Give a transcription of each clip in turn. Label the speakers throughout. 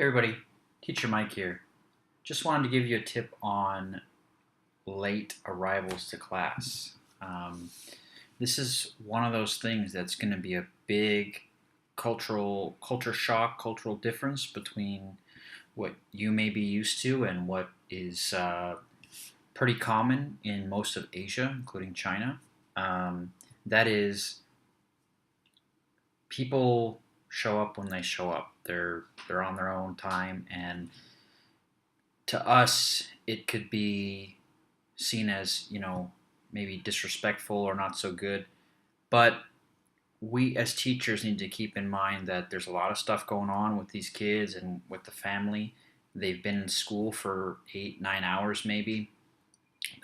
Speaker 1: Hey everybody, Teacher Mike here. Just wanted to give you a tip on late arrivals to class. This is one of those things that's going to be a big culture shock, cultural difference between what you may be used to and what is pretty common in most of Asia, including China. That is, people show up when they show up. They're on their own time, and to us, it could be seen as, maybe disrespectful or not so good. But we as teachers need to keep in mind that there's a lot of stuff going on with these kids and with the family. They've been in school for 8, 9 hours maybe.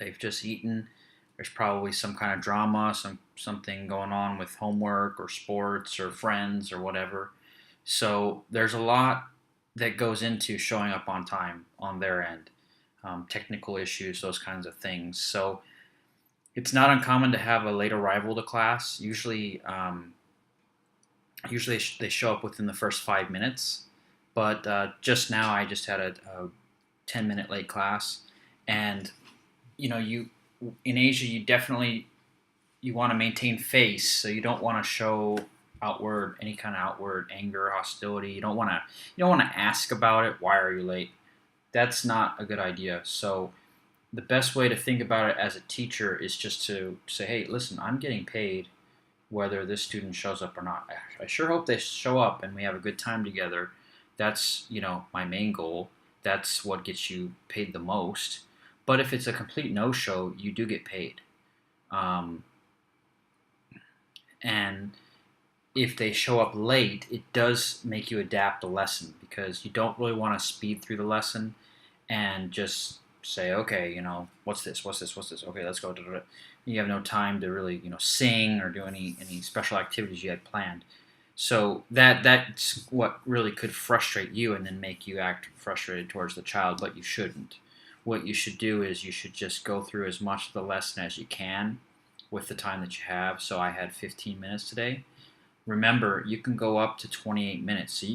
Speaker 1: They've just eaten. There's probably some kind of drama, something going on with homework or sports or friends or whatever. So there's a lot that goes into showing up on time on their end, technical issues, those kinds of things. So it's not uncommon to have a late arrival to class. Usually they show up within the first 5 minutes. But just now I just had a 10-minute late class, and you in Asia you want to maintain face, so you don't want to show any kind of outward anger, hostility. You don't want to ask about it. Why are you late? That's not a good idea. So the best way to think about it as a teacher is just to say, hey, listen, I'm getting paid whether this student shows up or not. I sure hope they show up and we have a good time together. That's my main goal. That's what gets you paid the most. But if it's a complete no-show, you do get paid. And if they show up late, it does make you adapt the lesson, because you don't really want to speed through the lesson and just say, okay, what's this? Okay, let's go. You have no time to really, sing or do any special activities you had planned. So that's what really could frustrate you and then make you act frustrated towards the child, but you shouldn't. What you should do is you should just go through as much of the lesson as you can with the time that you have. So I had 15 minutes today. Remember, you can go up to 28 minutes. So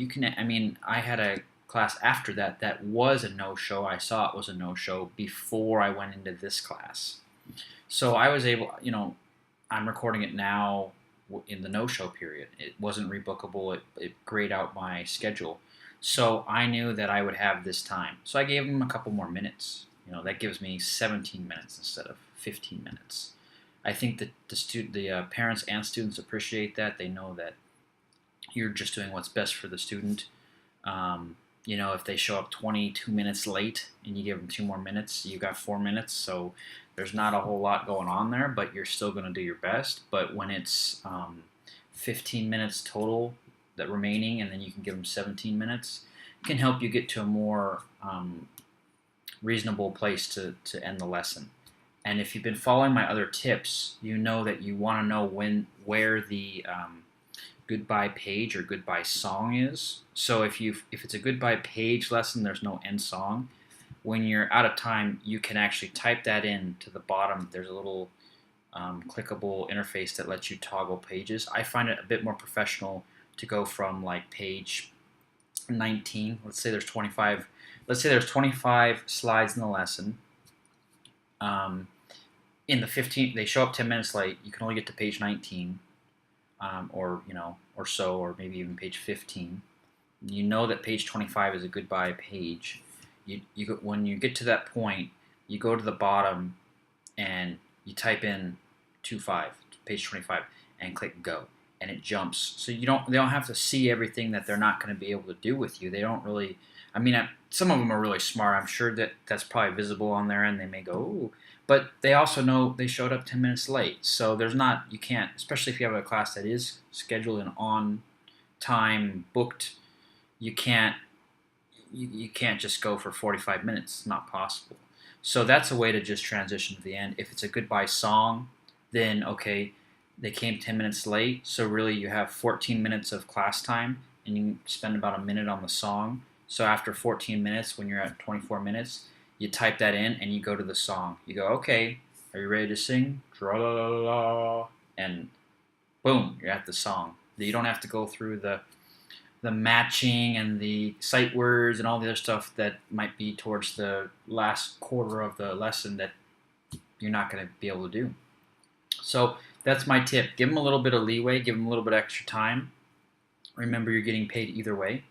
Speaker 1: I had a class after that was a no-show. I saw it was a no-show before I went into this class. So I was able, I'm recording it now in the no-show period. It wasn't rebookable. It grayed out my schedule. So I knew that I would have this time. So I gave them a couple more minutes. That gives me 17 minutes instead of 15 minutes. I think that the parents and students appreciate that. They know that you're just doing what's best for the student. If they show up 22 minutes late and you give them 2 more minutes, you got 4 minutes. So there's not a whole lot going on there, but you're still going to do your best. But when it's 15 minutes total that remaining, and then you can give them 17 minutes, it can help you get to a more reasonable place to end the lesson. And if you've been following my other tips, you know that you want to know where the goodbye page or goodbye song is. So if it's a goodbye page lesson, there's no end song. When you're out of time, you can actually type that in to the bottom. There's a little clickable interface that lets you toggle pages. I find it a bit more professional to go from like page 19. Let's say there's 25 slides in the lesson. In the 15, they show up 10 minutes late. You can only get to page 19, or or maybe even page 15. You know that page 25 is a goodbye page. When you get to that point, you go to the bottom and you type in page 25, and click go, and it jumps. So they don't have to see everything that they're not going to be able to do with you. They don't really. Some of them are really smart. I'm sure that's probably visible on their end. They may go, ooh. But they also know they showed up 10 minutes late. So you can't, especially if you have a class that is scheduled and on time, booked, you can't just go for 45 minutes. It's not possible. So that's a way to just transition to the end. If it's a goodbye song, then okay, they came 10 minutes late. So really you have 14 minutes of class time, and you spend about a minute on the song. So after 14 minutes, when you're at 24 minutes, you type that in and you go to the song. You go, okay, are you ready to sing? Tra-la-la-la. And boom, you're at the song. You don't have to go through the the matching and the sight words and all the other stuff that might be towards the last quarter of the lesson that you're not going to be able to do. So that's my tip. Give them a little bit of leeway. Give them a little bit extra time. Remember, you're getting paid either way.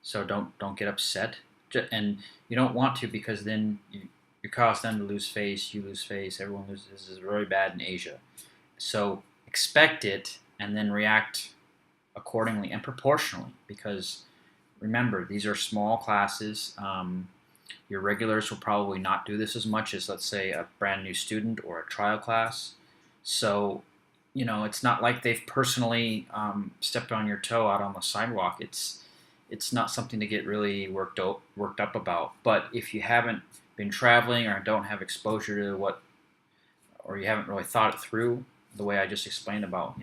Speaker 1: So don't get upset. And you don't want to, because then you cause them to lose face. You lose face. Everyone loses. This is very bad in Asia. So expect it and then react accordingly and proportionally, because remember, these are small classes. Your regulars will probably not do this as much as, let's say, a brand new student or a trial class. So, it's not like they've personally stepped on your toe out on the sidewalk. It's not something to get really worked up about. But if you haven't been traveling or don't have exposure to or you haven't really thought it through the way I just explained about,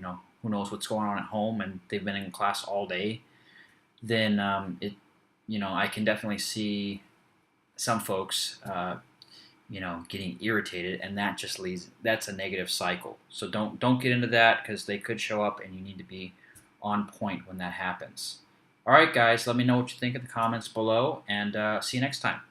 Speaker 1: who knows what's going on at home, and they've been in class all day, then I can definitely see some folks, getting irritated, and that just that's a negative cycle. So don't get into that, because they could show up and you need to be on point when that happens. All right, guys, let me know what you think in the comments below, and see you next time.